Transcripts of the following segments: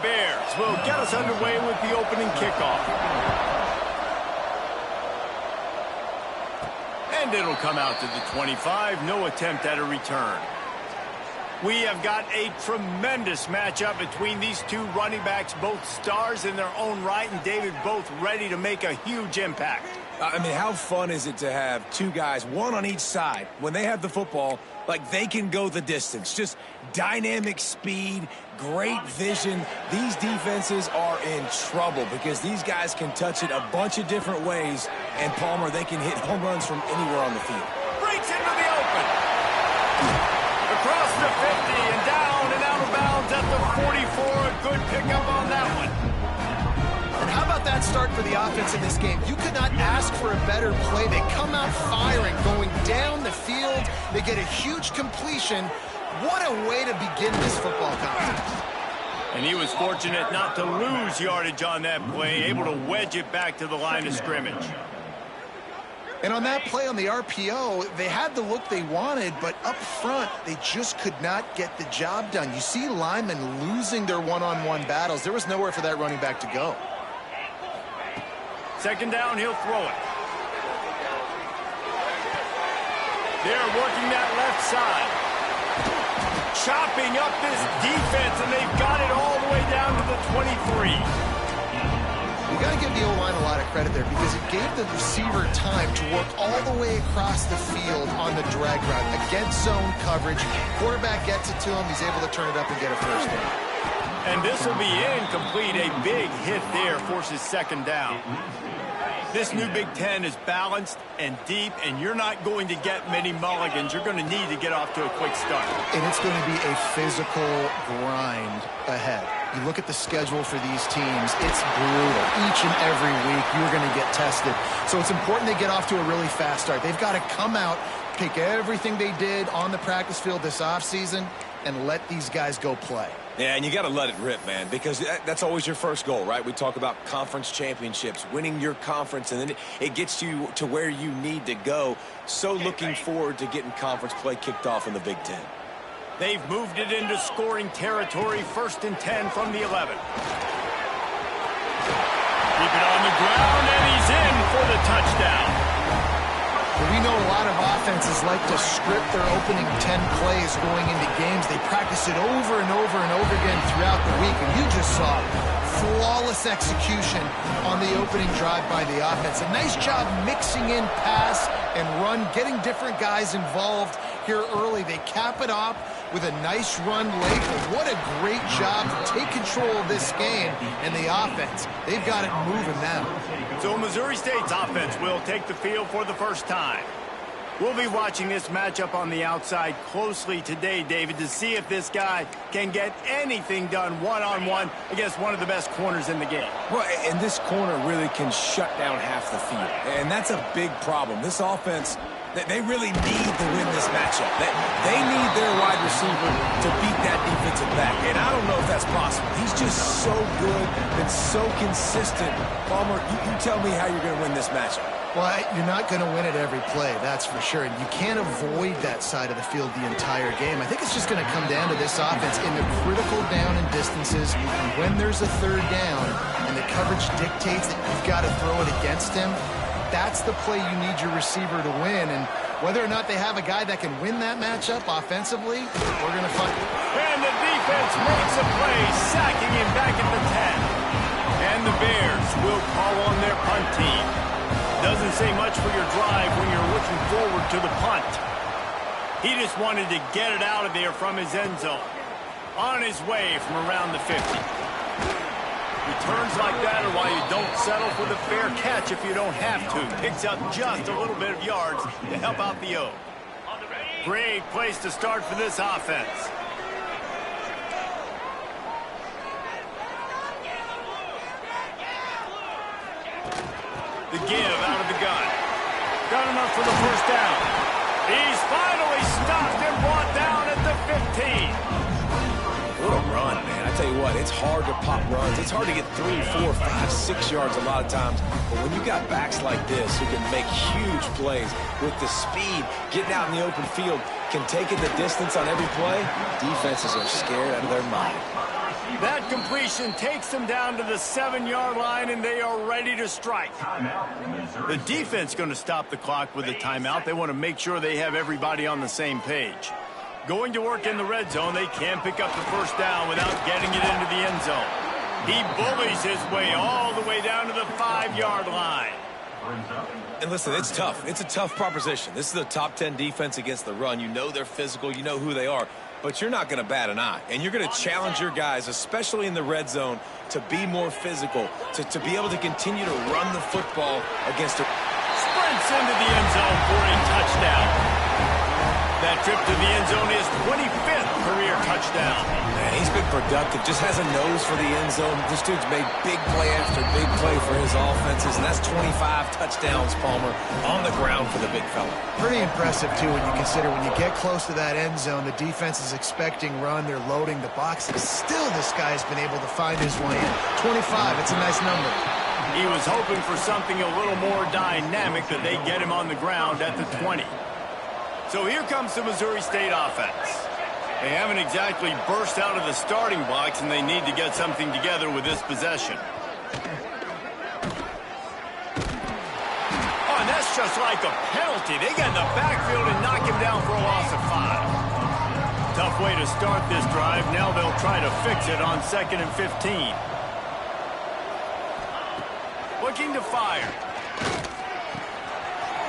Bears will get us underway with the opening kickoff. And it'll come out to the 25. No attempt at a return. We have got a tremendous matchup between these two running backs, both stars in their own right, and David, both ready to make a huge impact. I mean, how fun is it to have two guys, one on each side, when they have the football, like they can go the distance. Just dynamic speed, great vision. These defenses are in trouble because these guys can touch it a bunch of different ways, and Palmer, they can hit home runs from anywhere on the field. Breaks into the open. Across the 50 and down and out of bounds at the 44. A good pickup on that one. And how about that start for the offense in this game? You could not ask for a better play. They come out firing, going down the field. They get a huge completion. What a way to begin this football contest. And he was fortunate not to lose yardage on that play, able to wedge it back to the line of scrimmage. And on that play on the RPO, they had the look they wanted, but up front, they just could not get the job done. You see linemen losing their one-on-one battles. There was nowhere for that running back to go. Second down, he'll throw it. They're working that left side. Chopping up this defense, and they've got it all the way down to the 23. You got to give the O-line a lot of credit there because it gave the receiver time to work all the way across the field on the drag route against zone coverage. Quarterback gets it to him. He's able to turn it up and get a first down. And this will be incomplete. A big hit there forces second down. This new Big Ten is balanced and deep, and you're not going to get many mulligans. You're going to need to get off to a quick start. And it's going to be a physical grind ahead. You look at the schedule for these teams, it's brutal. Each and every week, you're going to get tested. So it's important they get off to a really fast start. They've got to come out, take everything they did on the practice field this offseason, and let these guys go play. Yeah, and you got to let it rip, man, because that's always your first goal, right? We talk about conference championships, winning your conference, and then it gets you to where you need to go. So looking forward to getting conference play kicked off in the Big Ten. They've moved it into scoring territory, 1st and 10 from the 11. Keep it on the ground, and he's in for the touchdown. We know a lot of offenses like to script their opening 10 plays going into games. They practice it over and over and over again throughout the week, and you just saw flawless execution on the opening drive by the offense. A nice job mixing in pass and run, getting different guys involved here early. They cap it off with a nice run late. But what a great job to take control of this game and the offense. They've got it moving now. So Missouri State's offense will take the field for the first time. We'll be watching this matchup on the outside closely today, David, to see if this guy can get anything done one-on-one against one of the best corners in the game. Well, and this corner really can shut down half the field, and that's a big problem. This offense, they really need to win this matchup. They need their wide receiver to beat that defensive back, and I don't know if that's possible. He's just so good and so consistent. Palmer, you tell me how you're going to win this matchup. Well, you're not going to win it every play, that's for sure. And you can't avoid that side of the field the entire game. I think it's just going to come down to this offense in the critical down and distances. When there's a third down and the coverage dictates that you've got to throw it against him, that's the play you need your receiver to win. And whether or not they have a guy that can win that matchup offensively, we're going to find. And the defense makes a play, sacking him back at the 10. And the Bears will call on their punt team. Doesn't say much for your drive when you're looking forward to the punt. He just wanted to get it out of there from his end zone. On his way from around the 50. Returns like that are why you don't settle for the fair catch if you don't have to. Picks up just a little bit of yards to help out the O. Great place to start for this offense. The give out of the gun. Got enough for the first down. He's finally stopped and brought down at the 15. What a run, man. I tell you what, it's hard to pop runs. It's hard to get 3, 4, 5, 6 yards a lot of times. But when you got backs like this who can make huge plays with the speed, getting out in the open field, can take it the distance on every play, defenses are scared out of their mind. That completion takes them down to the 7-yard line, and they are ready to strike. The defense going to stop the clock with a timeout. They want to make sure they have everybody on the same page. Going to work in the red zone, they can pick up the first down without getting it into the end zone. He bullies his way all the way down to the 5-yard line. And listen, it's tough. It's a tough proposition. This is a top 10 defense against the run. You know they're physical. You know who they are. But you're not going to bat an eye. And you're going to challenge your guys, especially in the red zone, to be more physical, to be able to continue to run the football against a... Sprints into the end zone for a touchdown. That trip to the end zone is 25th career touchdown. Man, he's been productive. Just has a nose for the end zone. This dude's made big play after big play for his offenses, and that's 25 touchdowns, Palmer, on the ground for the big fella. Pretty impressive, too, when you consider when you get close to that end zone, the defense is expecting run, they're loading the box, and still this guy's been able to find his way in. 25, it's a nice number. He was hoping for something a little more dynamic, that they get him on the ground at the 20. So here comes the Missouri State offense. They haven't exactly burst out of the starting blocks, and they need to get something together with this possession. Oh, and that's just like a penalty. They get in the backfield and knock him down for a loss of 5. Tough way to start this drive. Now they'll try to fix it on 2nd and 15. Looking to fire.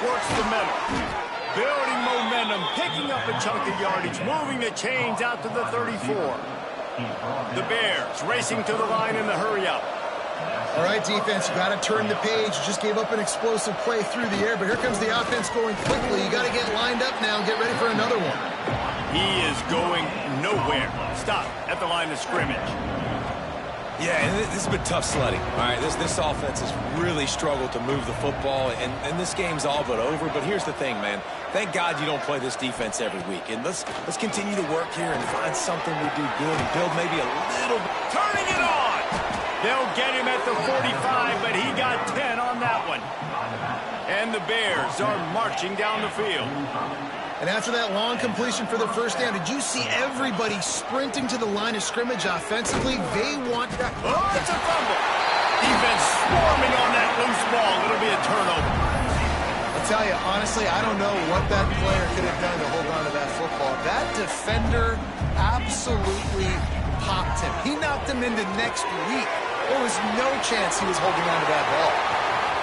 Works the middle. Building momentum, picking up a chunk of yardage, moving the chains out to the 34. The Bears racing to the line in the hurry-up. All right, defense, you got to turn the page. You just gave up an explosive play through the air, but here comes the offense going quickly. You got to get lined up now and get ready for another one. He is going nowhere. Stop at the line of scrimmage. Yeah, and this has been tough sledding. All right, this offense has really struggled to move the football, and this game's all but over. But here's the thing, man. Thank God you don't play this defense every week. And let's continue to work here and find something we do good and build maybe a little bit. Turning it on! They'll get him at the 45, but he got 10 on that one. And the Bears are marching down the field. And after that long completion for the first down, did you see everybody sprinting to the line of scrimmage offensively? They want that. Oh, it's a fumble. Defense swarming on that loose ball. It'll be a turnover. I'll tell you, honestly, I don't know what that player could have done to hold on to that football. That defender absolutely popped him. He knocked him into next week. There was no chance he was holding on to that ball.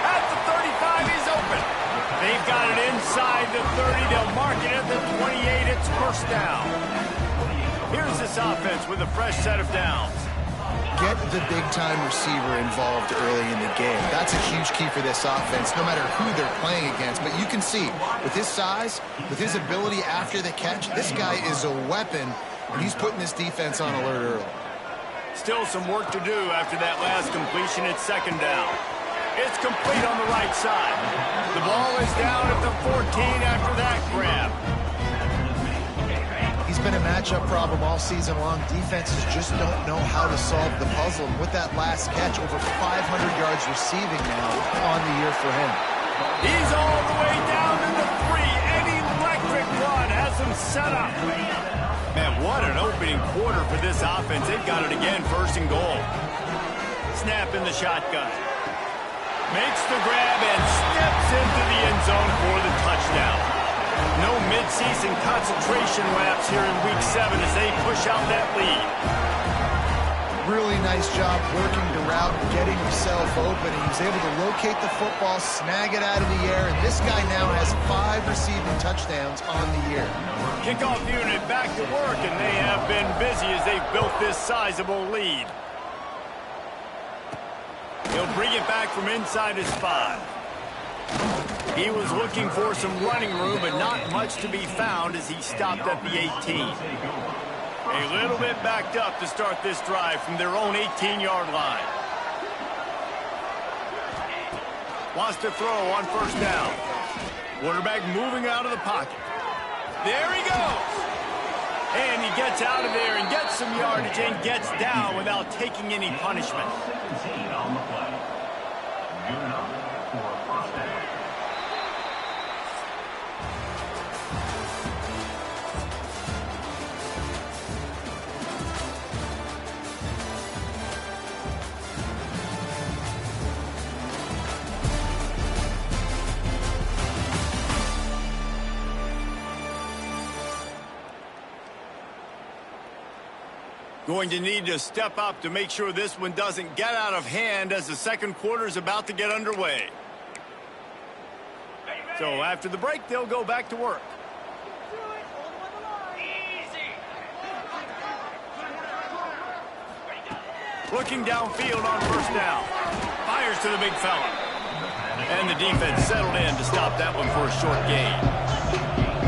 At the 35, he's open. They've got it inside the 30. They'll mark it at the 28. It's first down. Here's this offense with a fresh set of downs. Get the big-time receiver involved early in the game. That's a huge key for this offense, no matter who they're playing against. But you can see, with his size, with his ability after the catch, this guy is a weapon, and he's putting this defense on alert early. Still some work to do after that last completion. It's second down. It's complete on the right side. The ball is down at the 14 after that grab. He's been a matchup problem all season long. Defenses just don't know how to solve the puzzle. And with that last catch, over 500 yards receiving now on the year for him. He's all the way down to the 3. An electric run has him set up. Man, what an opening quarter for this offense. They've got it again, first and goal. Snap in the shotgun. Makes the grab and steps into the end zone for the touchdown. No midseason concentration laps here in Week 7 as they push out that lead. Really nice job working the route, getting himself open. He was able to locate the football, snag it out of the air, and this guy now has 5 receiving touchdowns on the year. Kickoff unit back to work, and they have been busy as they've built this sizable lead. He'll bring it back from inside his 5. He was looking for some running room, but not much to be found as he stopped at the 18. A little bit backed up to start this drive from their own 18-yard line. Wants to throw on first down. Quarterback moving out of the pocket. There he goes. And he gets out of there and gets some yardage and gets down without taking any punishment. Going to need to step up to make sure this one doesn't get out of hand as the second quarter is about to get underway. So after the break, they'll go back to work. Looking downfield on first down. Fires to the big fella. And the defense settled in to stop that one for a short gain.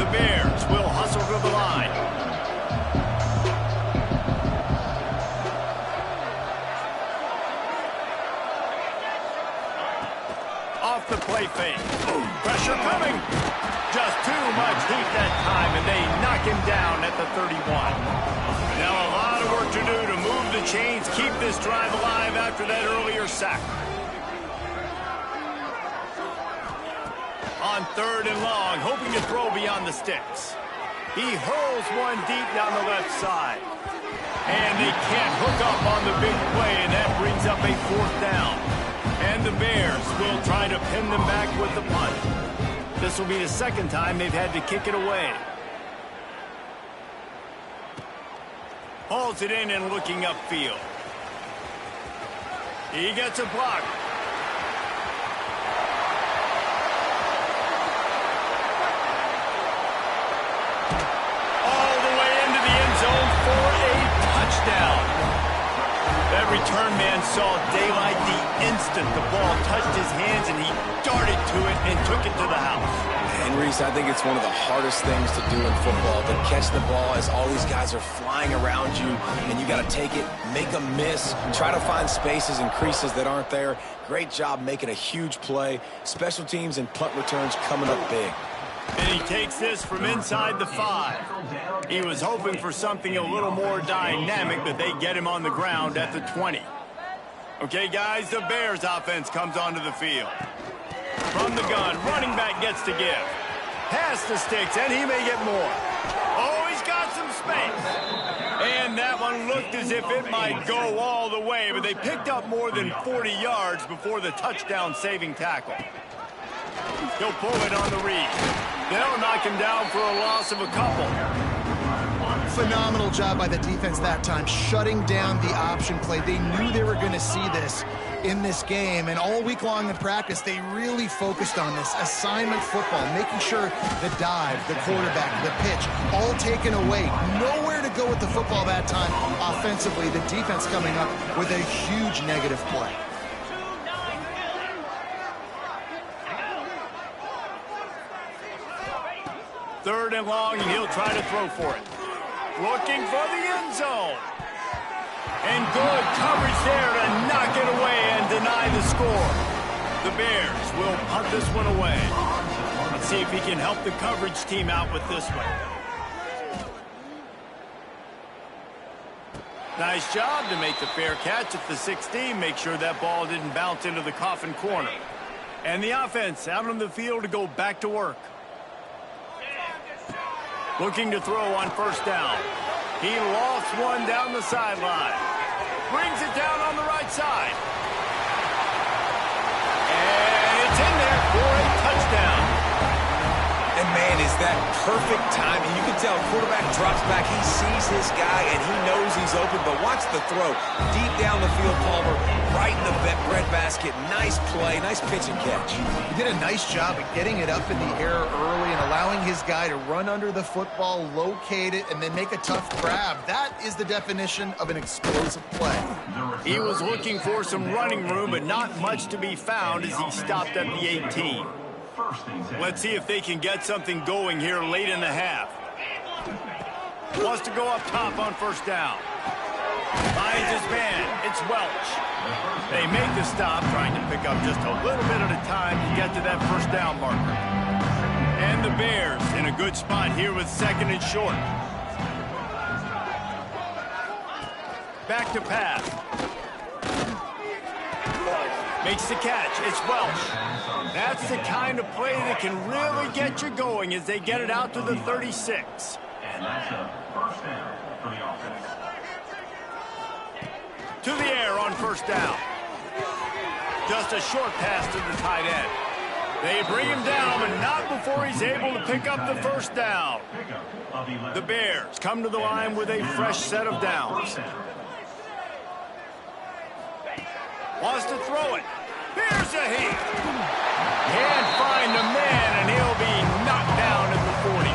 The Bears will hustle to the line. Off the play fake. Pressure coming. Just too much heat that time, and they knock him down at the 31. Now a lot of work to do to move the chains, keep this drive alive after that earlier sack. On third and long, hoping to throw beyond the sticks. He hurls one deep down the left side. And they can't hook up on the big play, and that brings up a fourth down. And the Bears will try to pin them back with the punt. This will be the second time they've had to kick it away. Hauls it in and looking upfield. He gets a block. All the way into the end zone for a touchdown. That return man saw daylight the instant the ball touched his hands, and he darted to it and took it to the house. And Reese, I think it's one of the hardest things to do in football, to catch the ball as all these guys are flying around you, and you got to take it, make a miss, try to find spaces and creases that aren't there. Great job making a huge play. Special teams and punt returns coming up big. And he takes this from inside the 5. He was hoping for something a little more dynamic, but they get him on the ground at the 20. Okay, guys, the Bears offense comes onto the field. From the gun, running back gets to give. Pass the sticks, and he may get more. Oh, he's got some space. And that one looked as if it might go all the way, but they picked up more than 40 yards before the touchdown-saving tackle. He'll pull it on the read. They'll knock him down for a loss of a couple. Phenomenal job by the defense that time, shutting down the option play. They knew they were going to see this in this game, and all week long in practice, they really focused on this assignment football, making sure the dive, the quarterback, the pitch, all taken away. Nowhere to go with the football that time offensively. The defense coming up with a huge negative play. Third and long, and he'll try to throw for it. Looking for the end zone. And good coverage there to knock it away and deny the score. The Bears will punt this one away. Let's see if he can help the coverage team out with this one. Nice job to make the fair catch at the 16. Make sure that ball didn't bounce into the coffin corner. And the offense out on the field to go back to work. Looking to throw on first down. He lost one down the sideline. Brings it down on the right side. And it's in there for a touchdown. And man, is that perfect timing. You can tell quarterback drops back. He sees his guy, and he knows he's open. But watch the throw. Deep down the field, Palmer, right in the breadbasket. Nice play, nice pitch and catch. He did a nice job of getting it up in the air early and allowing his guy to run under the football, locate it, and then make a tough grab. That is the definition of an explosive play. He was looking for some running room, but not much to be found as he stopped at the 18. Let's see if they can get something going here late in the half. Wants to go up top on first down. Finds his man. It's Welch. They make the stop, trying to pick up just a little bit at a time to get to that first down marker. And the Bears in a good spot here with second and short. Back to pass. Makes the catch. It's Welch. That's the kind of play that can really get you going as they get it out to the 36. And that's a first down for the offense. To the air on first down. Just a short pass to the tight end. They bring him down, but not before he's able to pick up the first down. The Bears come to the line with a fresh set of downs. Wants to throw it. Here's a hit. Can't find the man, and he'll be knocked down at the 40.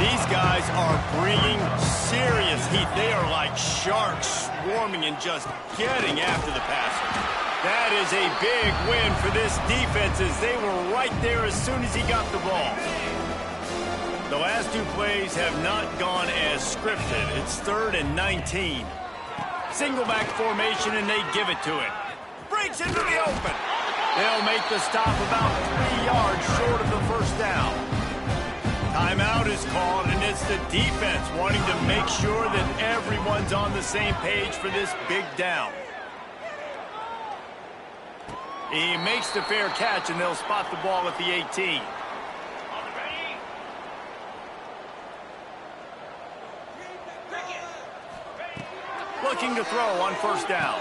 These guys are bringing serious heat. They are like sharks swarming and just getting after the passer. That is a big win for this defense as they were right there as soon as he got the ball. The last two plays have not gone as scripted. It's 3rd and 19. Single back formation, and they give it to him. Breaks into the open. They'll make the stop about 3 yards short of the first down. Timeout is called, and it's the defense wanting to make sure that everyone's on the same page for this big down. He makes the fair catch, and they'll spot the ball at the 18. Looking to throw on first down.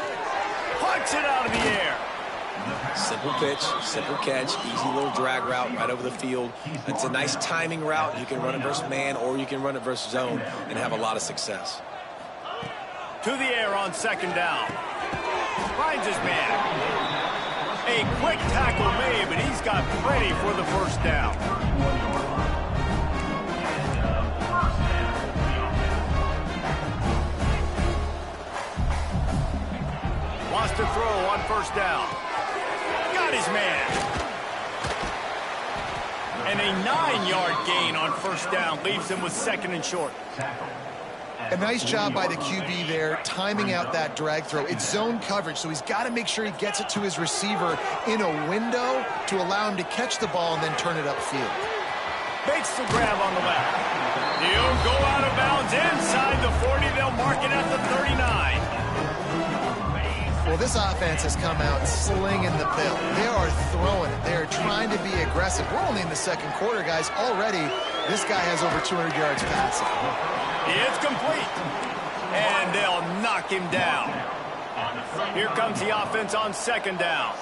Pucks it out of the air. Simple pitch, simple catch, easy little drag route right over the field. It's a nice timing route. You can run it versus man, or you can run it versus zone and have a lot of success. To the air on second down. Finds his man. A quick tackle made, but he's got plenty for the first down. Wants to throw on first down. Got his man. And a 9-yard gain on first down leaves him with 2nd and short. A nice job by the QB there, timing out that drag throw. It's zone coverage, so he's got to make sure he gets it to his receiver in a window to allow him to catch the ball and then turn it upfield. Makes the grab on the left. He'll go out of bounds inside the 40. They'll mark it at the 39. Well, this offense has come out slinging the bill. They are throwing it. They are trying to be aggressive. We're only in the second quarter, guys. Already, this guy has over 200 yards passing. It's complete. And they'll knock him down. Here comes the offense on second down.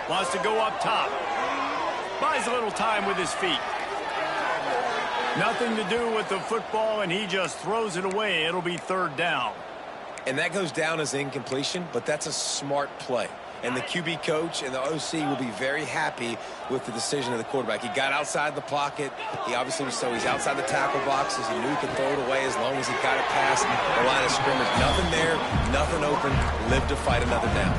Wants to go up top. Buys a little time with his feet. Nothing to do with the football, and he just throws it away. It'll be 3rd down. And that goes down as incompletion, but that's a smart play. And the QB coach and the OC will be very happy with the decision of the quarterback. He got outside the pocket. He obviously was so he's outside the tackle boxes. He knew he could throw it away as long as he got it past the line of scrimmage. Nothing there, nothing open. Live to fight another down.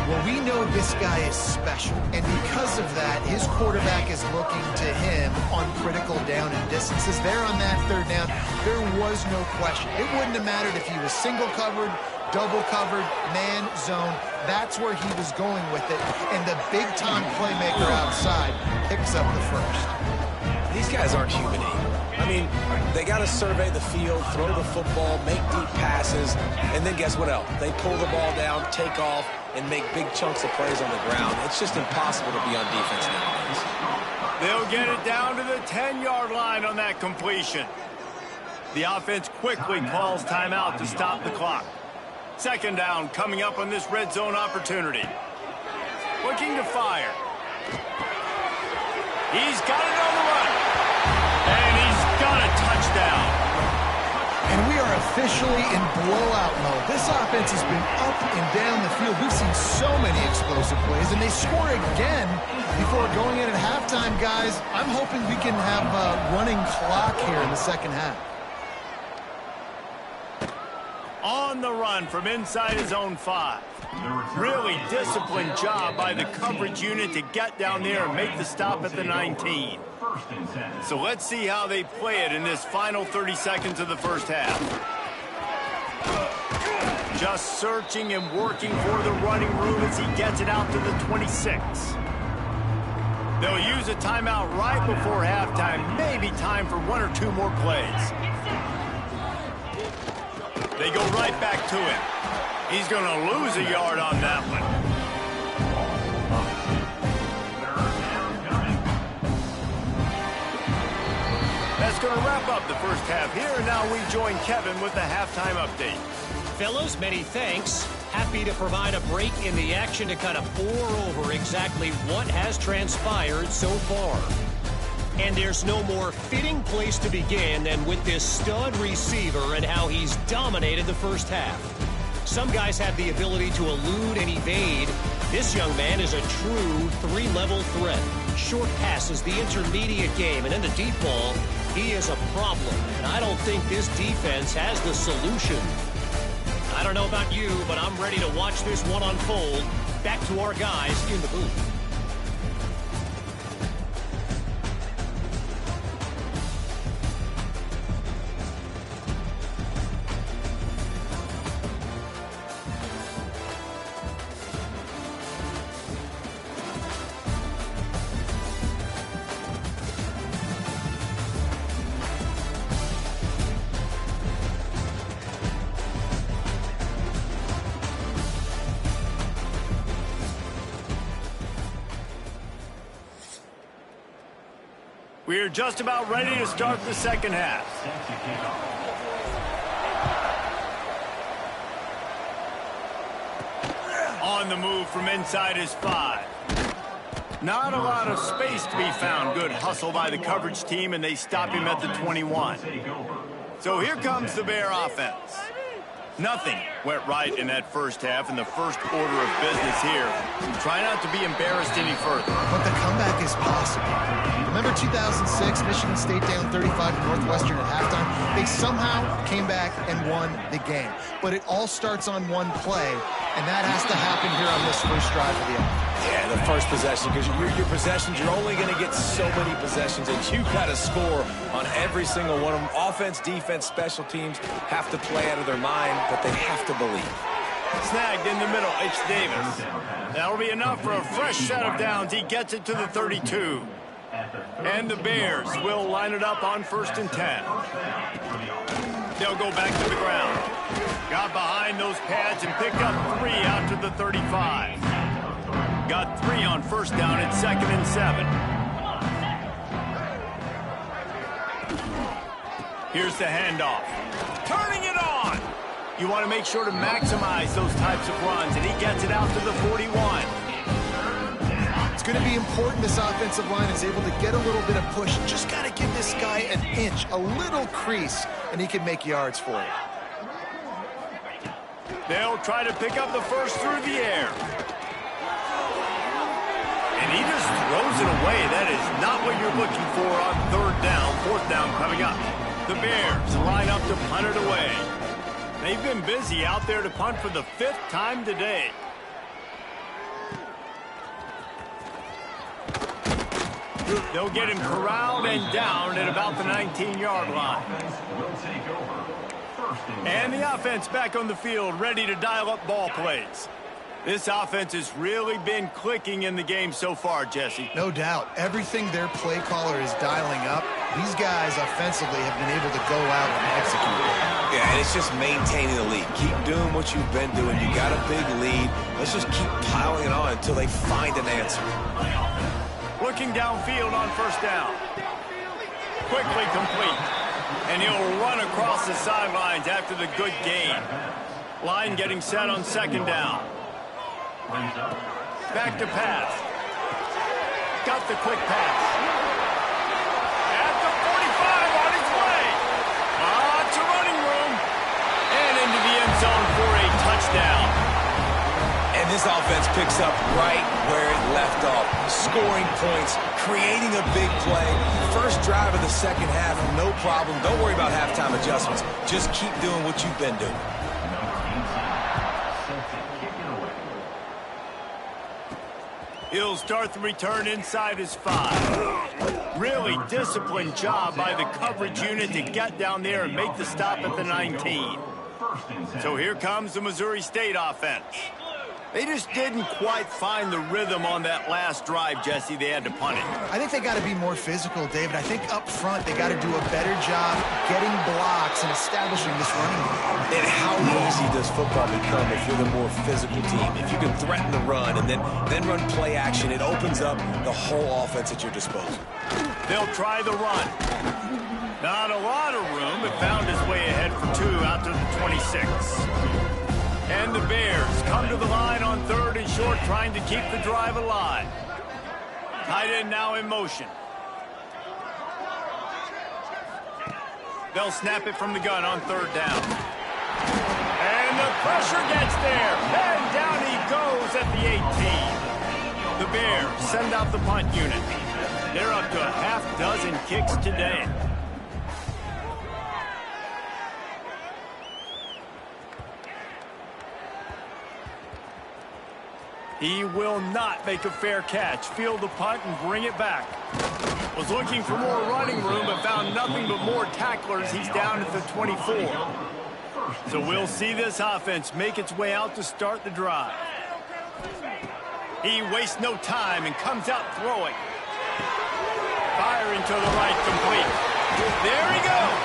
Well, we know this guy is special, and because of that, his quarterback is looking to him on critical down and distances. There on that 3rd down, there was no question. It wouldn't have mattered if he was single covered, double covered, man, zone. That's where he was going with it, and the big-time playmaker outside picks up the first. These guys aren't human beings. I mean, they got to survey the field, throw the football, make deep passes, and then guess what else? They pull the ball down, take off, and make big chunks of plays on the ground. It's just impossible to be on defense nowadays. They'll get it down to the 10-yard line on that completion. The offense quickly calls timeout to stop the clock. 2nd down coming up on this red zone opportunity. Looking to fire. He's got it on the run. And he's got a touchdown. And we are officially in blowout mode. This offense has been up and down the field. We've seen so many explosive plays, and they score again before going in at halftime, guys. I'm hoping we can have a running clock here in the second half. On the run from inside his own 5. Really disciplined job by the coverage unit to get down there and make the stop at the 19. So let's see how they play it in this final 30 seconds of the first half. Just searching and working for the running room as he gets it out to the 26. They'll use a timeout right before halftime. Maybe time for 1 or 2 more plays. They go right back to him. He's going to lose a yard on that one. That's going to wrap up the first half here, and now we join Kevin with the halftime update. fellas, many thanks. Happy to provide a break in the action to kind of pour over exactly what has transpired so far. And there's no more fitting place to begin than with this stud receiver and how he's dominated the first half. Some guys have the ability to elude and evade. This young man is a true three-level threat. Short passes, the intermediate game, and in the deep ball, he is a problem. And I don't think this defense has the solution. I don't know about you, but I'm ready to watch this one unfold. Back to our guys in the booth. We are just about ready to start the second half. On the move from inside his 5. Not a lot of space to be found. Good hustle by the coverage team, and they stop him at the 21. So here comes the Bear offense. Nothing went right in that first half in the first order of business here. Try not to be embarrassed any further. But the comeback is possible. Remember 2006, Michigan State down 35 to Northwestern at halftime? They somehow came back and won the game. But it all starts on one play, and that has to happen here on this first drive of the offense. Yeah, the first possession, because your possessions, you're only going to get so many possessions, and you got to score on every single one of them. Offense, defense, special teams have to play out of their mind, but they have to believe. Snagged in the middle, it's Davis. That'll be enough for a fresh set of downs. He gets it to the 32. And the Bears will line it up on 1st and 10. They'll go back to the ground. Got behind those pads and picked up 3 out to the 35. Got 3 on first down at 2nd and 7. Here's the handoff. Turning it on. You want to make sure to maximize those types of runs, and he gets it out to the 41. It's going to be important this offensive line is able to get a little bit of push. Just got to give this guy an inch, a little crease, and he can make yards for it. They'll try to pick up the first through the air. And he just throws it away. That is not what you're looking for on 3rd down, 4th down coming up. The Bears line up to punt it away. They've been busy out there to punt for the 5th time today. They'll get him corralled and down at about the 19-yard line. And the offense back on the field, ready to dial up ball plays. This offense has really been clicking in the game so far, Jesse. No doubt. Everything their play caller is dialing up, these guys offensively have been able to go out and execute. Yeah, and it's just maintaining the lead. Keep doing what you've been doing. You got a big lead. Let's just keep piling it on until they find an answer. Looking downfield on 1st down. Quickly complete. And he'll run across the sidelines after the good gain. Line getting set on 2nd down. Back to pass. Got the quick pass. At the 45 on his way. Lots of running room. And into the end zone for a touchdown. And this offense picks up right where it left off. Scoring points, creating a big play. First drive of the second half, no problem. Don't worry about halftime adjustments. Just keep doing what you've been doing. He'll start the return inside his 5. Really disciplined job by the coverage unit to get down there and make the stop at the 19. So here comes the Missouri State offense. They just didn't quite find the rhythm on that last drive, Jesse. They had to punt it. I think they got to be more physical, David. I think up front they got to do a better job getting blocks and establishing this running game. And how easy does football become if you're the more physical team? If you can threaten the run and then run play action, it opens up the whole offense at your disposal. They'll try the run. Not a lot of room. It found his way ahead for 2 out to the 26. And the Bears come to the line on 3rd and short, trying to keep the drive alive. Tight end now in motion. They'll snap it from the gun on 3rd down. And the pressure gets there. And down he goes at the 18. The Bears send out the punt unit. They're up to a half dozen kicks today. He will not make a fair catch. Field the punt and bring it back. Was looking for more running room, but found nothing but more tacklers. He's down at the 24. So we'll see this offense make its way out to start the drive. He wastes no time and comes out throwing. Firing to the right, complete. There he goes.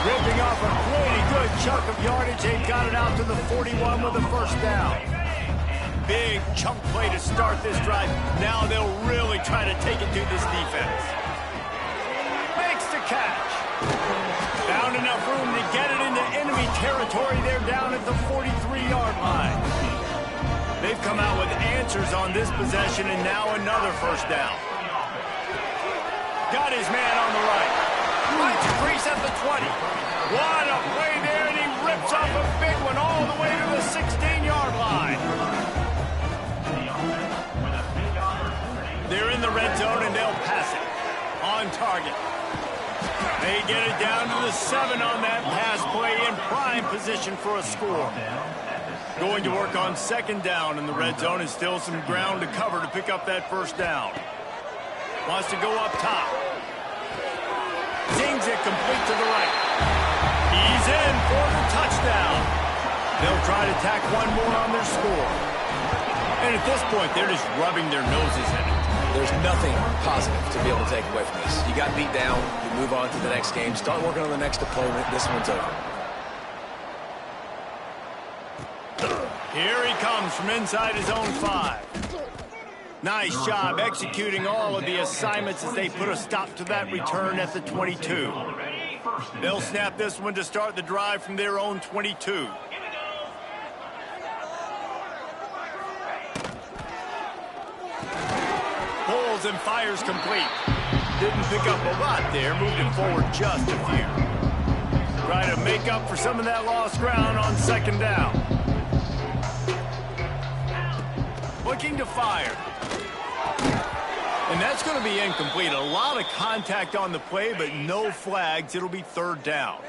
Ripping off a pretty good chunk of yardage. They've got it out to the 41 with a first down. Big chunk play to start this drive. Now they'll really try to take it to this defense. Makes the catch. Found enough room to get it into enemy territory. They're down at the 43-yard line. They've come out with answers on this possession, and now another first down. Got his man on the right. Finds a crease at the 20. What a play there, and he rips off a big one all the way to the 16-yard line. They're in the red zone, and they'll pass it. On target. They get it down to the 7 on that pass play, in prime position for a score. Going to work on 2nd down in the red zone, and still some ground to cover to pick up that first down. Wants to go up top. Zings it complete to the right. He's in for the touchdown. They'll try to tack one more on their score. And at this point, they're just rubbing their noses in it. There's nothing positive to be able to take away from this. You got beat down, you move on to the next game, start working on the next opponent. This one's over. Here he comes from inside his own 5. Nice job executing all of the assignments as they put a stop to that return at the 22. They'll snap this one to start the drive from their own 22. Pulls and fires complete. Didn't pick up a lot there, moved it forward just a few. Try to make up for some of that lost ground on 2nd down. Looking to fire. And that's going to be incomplete. A lot of contact on the play, but no flags. It'll be 3rd down.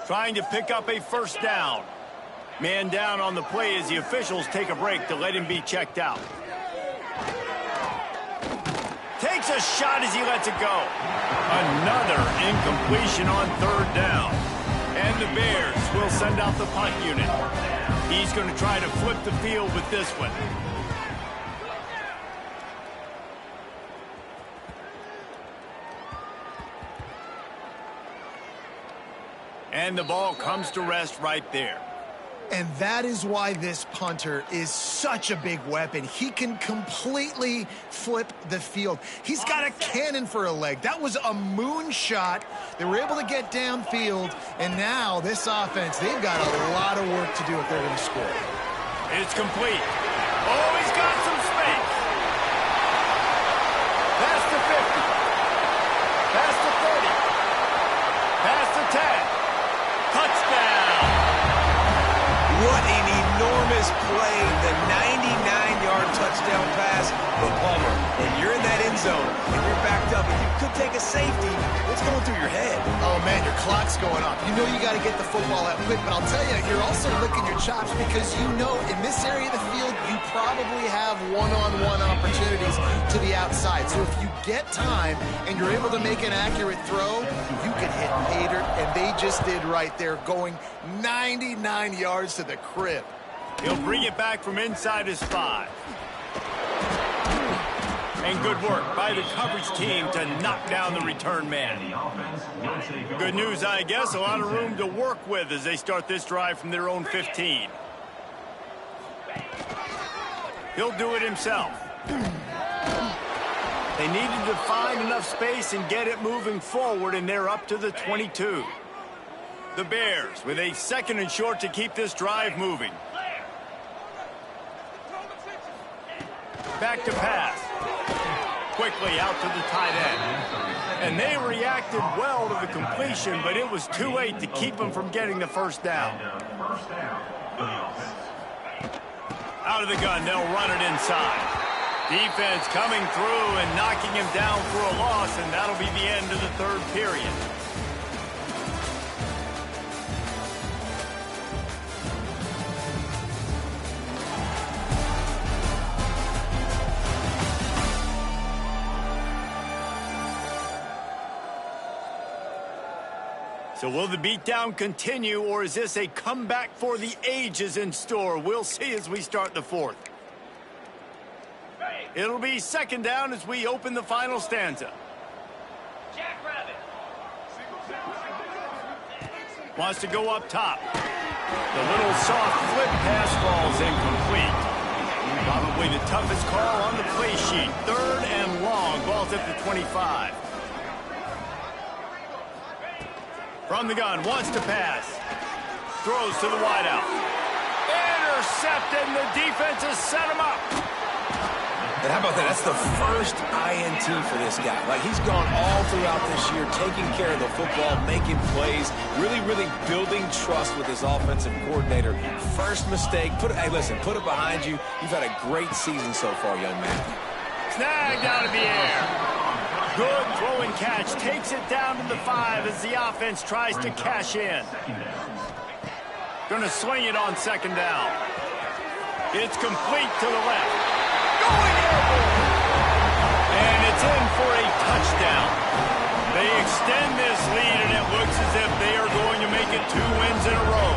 Trying to pick up a first down. Man down on the play as the officials take a break to let him be checked out. Takes a shot as he lets it go. Another incompletion on 3rd down. And the Bears will send out the punt unit. He's going to try to flip the field with this one. And the ball comes to rest right there. And that is why this punter is such a big weapon. He can completely flip the field. He's got a cannon for a leg. That was a moonshot. They were able to get downfield, and now this offense, they've got a lot of work to do if they're going to score. It's complete. Oh, he's got some space. Past the 50. Past the 30. Past the 10. Touchdown. What an enormous play, the 99-yard touchdown pass. But Palmer, when you're in that end zone and you're backed up and you could take a safety, what's going through your head? Oh, man, your clock's going up. You know you got to get the football out quick, but I'll tell you, you're also licking your chops because you know in this area of the field, you probably have one-on-one opportunities to the outside. So if you get time and you're able to make an accurate throw, you can hit pay dirt, and they just did right there, going 99 yards to the crib. He'll bring it back from inside his 5. And good work by the coverage team to knock down the return man. Good news, I guess, a lot of room to work with as they start this drive from their own 15. He'll do it himself. They needed to find enough space and get it moving forward, and they're up to the 22. The Bears with a 2nd and short to keep this drive moving. Back to pass. Quickly out to the tight end. And they reacted well to the completion, but it was too late to keep them from getting the first down. Out of the gun, they'll run it inside. Defense coming through and knocking him down for a loss, and that'll be the end of the 3rd period. So will the beatdown continue, or is this a comeback for the ages in store? We'll see as we start the 4th. It'll be 2nd down as we open the final stanza. Wants to go up top. The little soft flip pass falls incomplete. Probably the toughest call on the play sheet. 3rd and long. Ball's at the 25. From the gun, wants to pass. Throws to the wideout. Intercepted, and the defense has set him up. And how about that? That's the first INT for this guy. Like, he's gone all throughout this year, taking care of the football, making plays, really building trust with his offensive coordinator. First mistake, hey, listen, put it behind you. You've had a great season so far, young man. Snagged out of the air. Good throw and catch. Takes it down to the 5 as the offense tries to cash in. Gonna swing it on 2nd down. It's complete to the left. Going airborne. And it's in for a touchdown. They extend this lead, and it looks as if they are going to make it 2 wins in a row.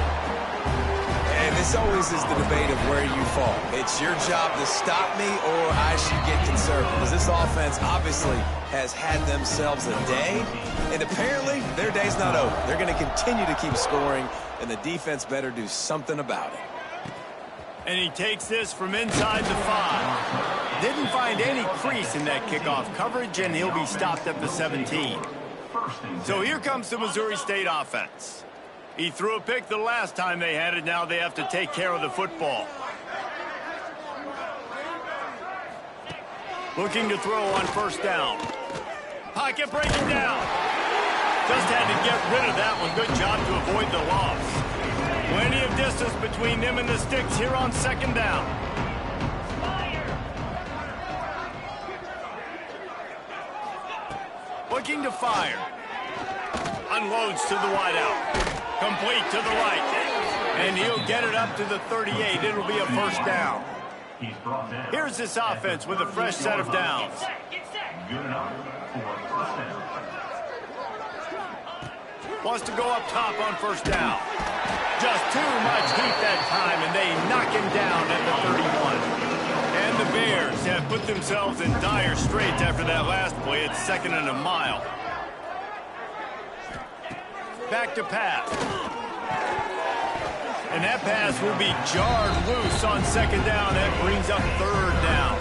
And this always is the debate of where you fall. It's your job to stop me, or I should get conservative. Because this offense obviously has had themselves a day, and apparently their day's not over. They're going to continue to keep scoring, and the defense better do something about it. And he takes this from inside the 5. Didn't find any crease in that kickoff coverage, and he'll be stopped at the 17. So here comes the Missouri State offense. He threw a pick the last time they had it. Now they have to take care of the football. Looking to throw on 1st down. Pocket breaking down. Just had to get rid of that one. Good job to avoid the loss. Plenty of distance between them and the sticks here on 2nd down. Looking to fire. Unloads to the wideout. Complete to the right. And he'll get it up to the 38. It'll be a 1st down. Here's this offense with a fresh set of downs. Wants to go up top on 1st down. Just too much heat that time, and they knock him down at the 31. And the Bears have put themselves in dire straits after that last play. It's 2nd and a mile. Back to pass. And that pass will be jarred loose on 2nd down. That brings up 3rd down.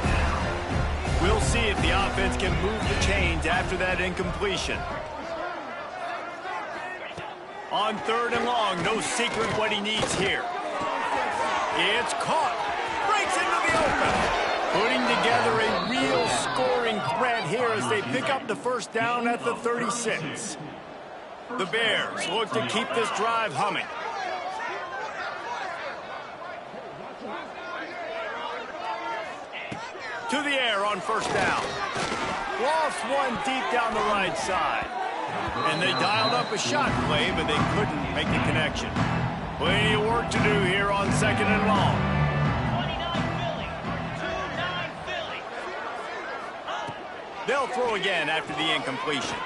We'll see if the offense can move the chains after that incompletion. On 3rd and long, no secret what he needs here. It's caught. Breaks into the open. Putting together a real scoring threat here as they pick up the 1st down at the 36. The Bears look to keep this drive humming. To the air on 1st down. Lost one deep down the right side. And they dialed up a shot play, but they couldn't make the connection. Plenty of work to do here on 2nd and long. 29 Philly. They'll throw again after the incompletion.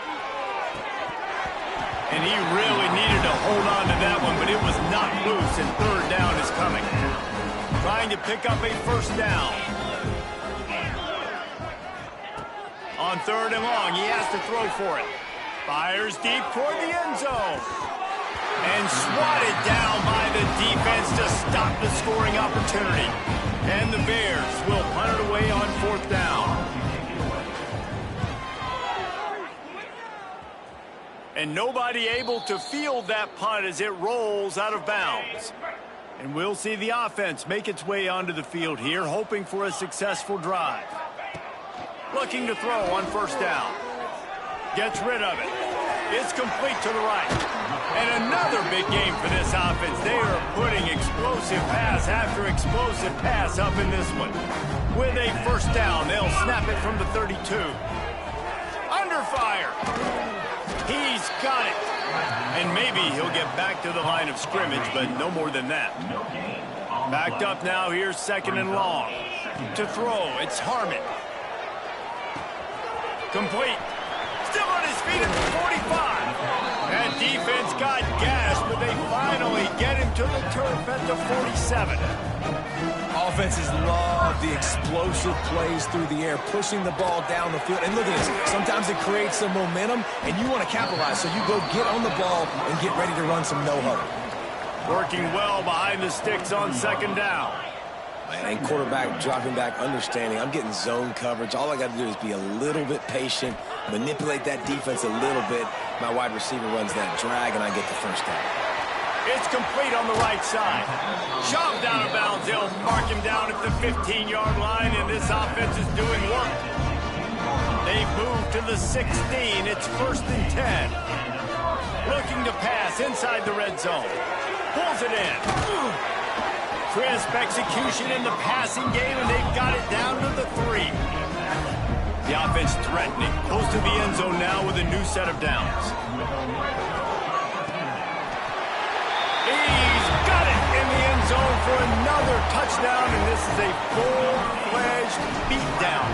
And he really needed to hold on to that one, but it was not loose, and 3rd down is coming. Trying to pick up a 1st down. On 3rd and long, he has to throw for it. Fires deep toward the end zone. And swatted down by the defense to stop the scoring opportunity. And the Bears will punt it away on 4th down. And nobody able to field that punt as it rolls out of bounds. And we'll see the offense make its way onto the field here, hoping for a successful drive. Looking to throw on first down. Gets rid of it. It's complete to the right. And another big game for this offense. They are putting explosive pass after explosive pass up in this one. With a first down, they'll snap it from the 32. Under fire. He's got it. And maybe he'll get back to the line of scrimmage, but no more than that. Backed up now, here's second and long. To throw, it's Harmon. Complete. Still on his feet at the 45. That defense got gashed, but they finally get him to the turf at the 47. Offenses love the explosive plays through the air, pushing the ball down the field. And look at this. Sometimes it creates some momentum, and you want to capitalize. So you go get on the ball and get ready to run some no-huddle. Working well behind the sticks on second down. And quarterback dropping back, understanding. I'm getting zone coverage. All I got to do is be a little bit patient, manipulate that defense a little bit. My wide receiver runs that drag, and I get the first down. It's complete on the right side. Shoved out of bounds. They'll mark him down at the 15-yard line, and this offense is doing work. They move to the 16. It's first and 10. Looking to pass inside the red zone. Pulls it in. Crisp execution in the passing game, and they've got it down to the 3. The offense threatening. Close to the end zone now with a new set of downs. He's got it in the end zone for another touchdown, and this is a full-fledged beatdown.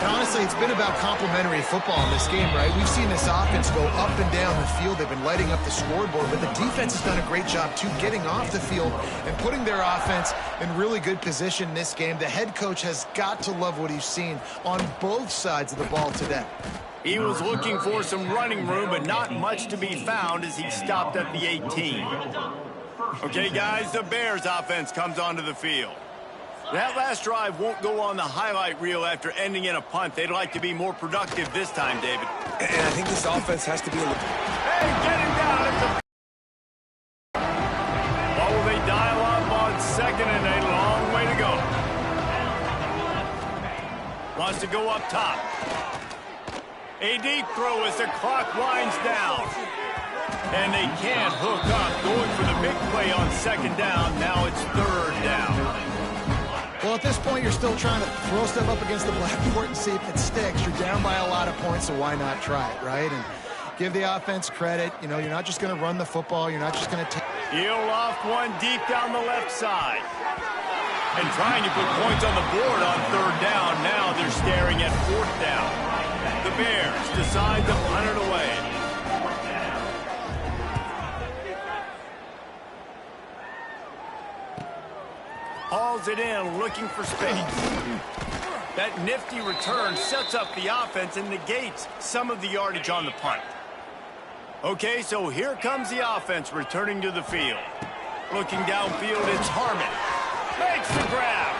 And honestly, it's been about complementary football in this game, right? We've seen this offense go up and down the field. They've been lighting up the scoreboard, but the defense has done a great job, too, getting off the field and putting their offense in really good position in this game. The head coach has got to love what he's seen on both sides of the ball today. He was looking for some running room, but not much to be found as he stopped at the 18. Okay, guys, the Bears offense comes onto the field. That last drive won't go on the highlight reel after ending in a punt. They'd like to be more productive this time, David. And I think this offense has to be a little... Hey, get him down at the... What will they dial up on second and a long way to go? Wants to go up top. A deep throw as the clock winds down. And they can't hook up. Going for the big play on second down. Now it's third down. Well, at this point, you're still trying to throw stuff up against the blackboard and see if it sticks. You're down by a lot of points, so why not try it, right? And give the offense credit. You know, you're not just going to run the football. You're not just going to take... He'll loft one deep down the left side. And trying to put points on the board on third down. Now they're staring at fourth down. The Bears decide to punt it away. Hauls it in, looking for space. That nifty return sets up the offense and negates some of the yardage on the punt. Okay, so here comes the offense returning to the field. Looking downfield, it's Harmon. Makes the grab.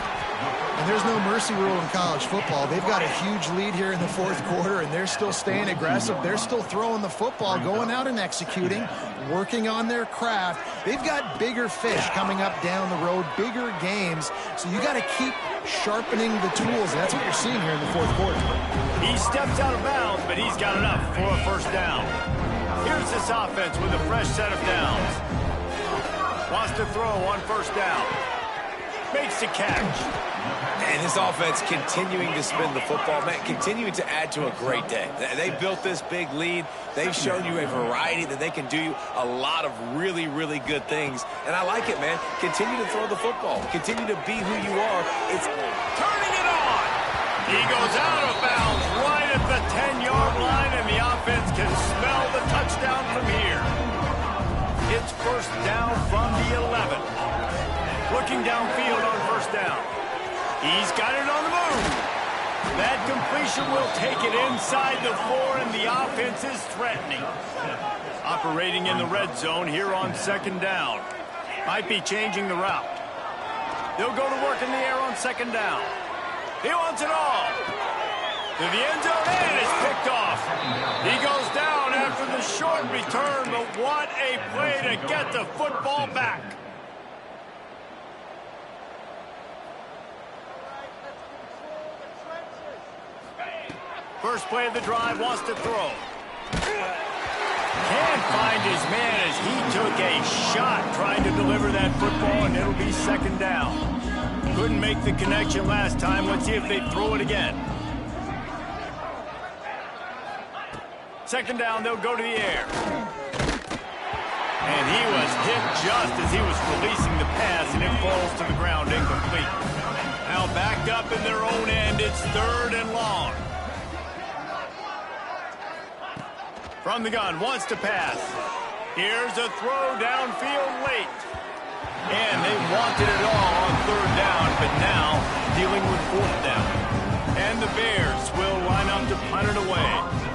And there's no mercy rule in college football. They've got a huge lead here in the fourth quarter, and they're still staying aggressive. They're still throwing the football, going out and executing, working on their craft. They've got bigger fish coming up down the road, bigger games. So you got to keep sharpening the tools. And that's what you're seeing here in the fourth quarter. He steps out of bounds, but he's got enough for a first down. Here's this offense with a fresh set of downs. Wants to throw on first down. Makes the catch. And this offense continuing to spin the football, man, continuing to add to a great day. They built this big lead. They've shown you a variety that they can do a lot of really, really good things. And I like it, man. Continue to throw the football. Continue to be who you are. It's turning it on. He goes out of bounds right at the 10-yard line, and the offense can smell the touchdown from here. It's first down from the 11. Looking downfield on first down. He's got it on the move. That completion will take it inside the 4, and the offense is threatening. Operating in the red zone here on second down. Might be changing the route. They'll go to work in the air on second down. He wants it all. To the end zone, and it's picked off. He goes down after the short return, but what a play to get the football back. First play of the drive, wants to throw. Can't find his man as he took a shot trying to deliver that football, and it'll be second down. Couldn't make the connection last time. Let's see if they throw it again. Second down, they'll go to the air. And he was hit just as he was releasing the pass, and it falls to the ground incomplete. Now backed up in their own end, it's 3rd and long. From the gun, wants to pass. Here's a throw downfield late. And they wanted it all on 3rd down, but now dealing with 4th down. And the Bears will line up to punt it away.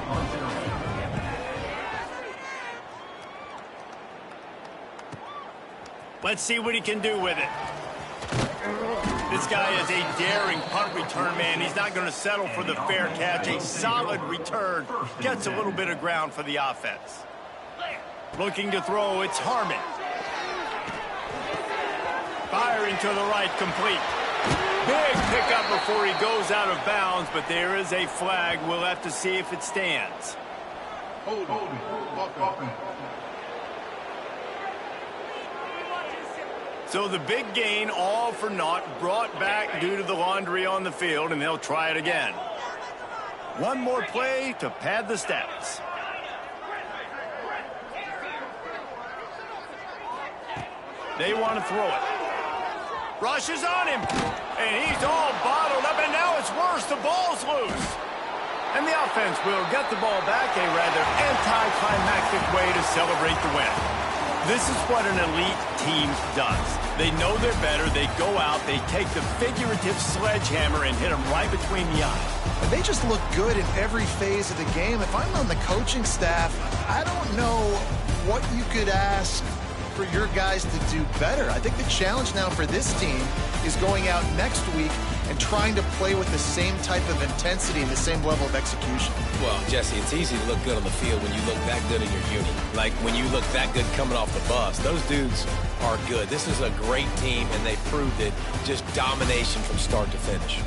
Let's see what he can do with it. This guy is a daring punt return man. He's not going to settle for the fair catch. A solid return. Gets a little bit of ground for the offense. Looking to throw, it's Harmon. Firing to the right, complete. Big pickup before he goes out of bounds, but there is a flag. We'll have to see if it stands. So the big gain, all for naught, brought back due to the laundry on the field, and they'll try it again. One more play to pad the stats. They want to throw it. Rushes on him, and he's all bottled up, and now it's worse. The ball's loose. And the offense will get the ball back, a rather anticlimactic way to celebrate the win. This is what an elite team does. They know they're better. They go out. They take the figurative sledgehammer and hit them right between the eyes. And they just look good in every phase of the game. If I'm on the coaching staff, I don't know what you could ask for your guys to do better. I think the challenge now for this team is going out next week and trying to play with the same type of intensity and the same level of execution. Well, Jesse, it's easy to look good on the field when you look that good in your unit. Like when you look that good coming off the bus. Those dudes are good. This is a great team, and they proved it. Just domination from start to finish.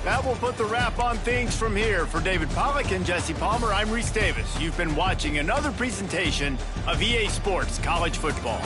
That will put the wrap on things from here. For David Pollack and Jesse Palmer, I'm Reese Davis. You've been watching another presentation of EA Sports College Football.